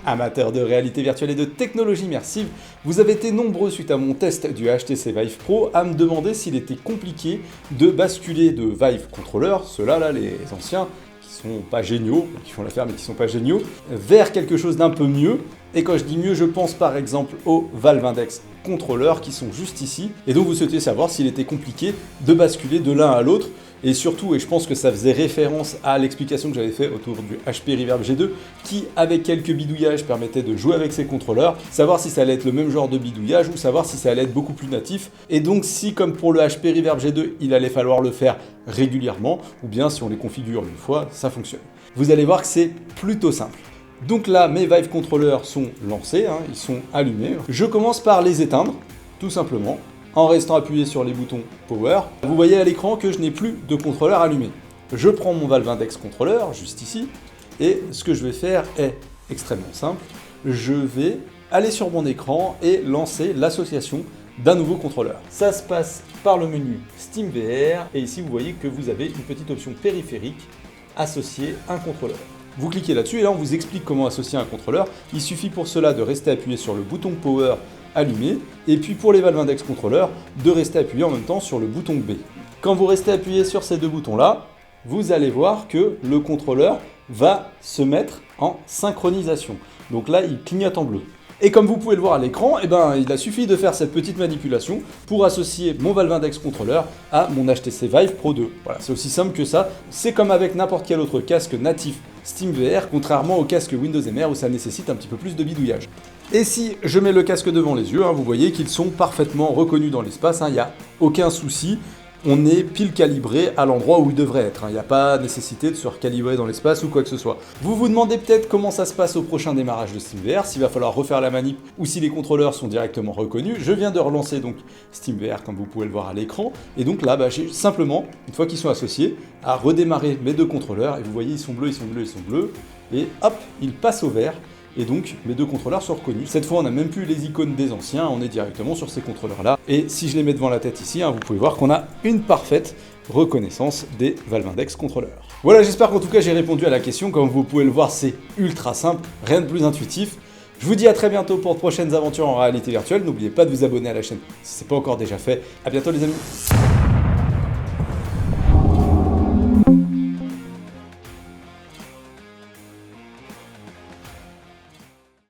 Amateurs de réalité virtuelle et de technologie immersive, vous avez été nombreux suite à mon test du HTC Vive Pro à me demander s'il était compliqué de basculer de Vive Controller, ceux-là là, les anciens, qui sont pas géniaux, qui font l'affaire mais qui sont pas géniaux, vers quelque chose d'un peu mieux. Et quand je dis mieux, je pense par exemple aux Valve Index Controller qui sont juste ici. Et donc vous souhaitez savoir s'il était compliqué de basculer de l'un à l'autre. Et surtout, et je pense que ça faisait référence à l'explication que j'avais fait autour du HP Reverb G2, qui avec quelques bidouillages permettait de jouer avec ses contrôleurs, savoir si ça allait être le même genre de bidouillage ou savoir si ça allait être beaucoup plus natif. Et donc si comme pour le HP Reverb G2, il allait falloir le faire régulièrement, ou bien si on les configure une fois, ça fonctionne. Vous allez voir que c'est plutôt simple. Donc là, mes Vive contrôleurs sont lancés, ils sont allumés. Je commence par les éteindre, tout simplement, en restant appuyé sur les boutons Power. Vous voyez à l'écran que je n'ai plus de contrôleur allumé. Je prends mon Valve Index contrôleur, juste ici, et ce que je vais faire est extrêmement simple. Je vais aller sur mon écran et lancer l'association d'un nouveau contrôleur. Ça se passe par le menu SteamVR, et ici vous voyez que vous avez une petite option périphérique, associer un contrôleur. Vous cliquez là-dessus et là on vous explique comment associer un contrôleur. Il suffit pour cela de rester appuyé sur le bouton Power allumé et puis pour les Valve Index Controller de rester appuyé en même temps sur le bouton B. Quand vous restez appuyé sur ces deux boutons là, vous allez voir que le contrôleur va se mettre en synchronisation. Donc là il clignote en bleu. Et comme vous pouvez le voir à l'écran, il a suffi de faire cette petite manipulation pour associer mon Valve Index Controller à mon HTC Vive Pro 2. Voilà, c'est aussi simple que ça. C'est comme avec n'importe quel autre casque natif SteamVR, contrairement au casque Windows MR où ça nécessite un petit peu plus de bidouillage. Et si je mets le casque devant les yeux, vous voyez qu'ils sont parfaitement reconnus dans l'espace, il n'y a aucun souci. On est pile calibré à l'endroit où il devrait être. Il n'y a pas nécessité de se recalibrer dans l'espace ou quoi que ce soit. Vous vous demandez peut-être comment ça se passe au prochain démarrage de SteamVR, s'il va falloir refaire la manip ou si les contrôleurs sont directement reconnus. Je viens de relancer donc SteamVR comme vous pouvez le voir à l'écran. Et donc là, j'ai simplement, une fois qu'ils sont associés, à redémarrer mes deux contrôleurs. Et vous voyez, ils sont bleus, ils sont bleus, ils sont bleus. Et hop, ils passent au vert. Et donc mes deux contrôleurs sont reconnus. Cette fois on n'a même plus les icônes des anciens, on est directement sur ces contrôleurs là. Et si je les mets devant la tête ici, vous pouvez voir qu'on a une parfaite reconnaissance des Valve Index contrôleurs. Voilà, j'espère qu'en tout cas j'ai répondu à la question. Comme vous pouvez le voir, c'est ultra simple, rien de plus intuitif. Je vous dis à très bientôt pour de prochaines aventures en réalité virtuelle. N'oubliez pas de vous abonner à la chaîne si ce n'est pas encore déjà fait. A bientôt les amis.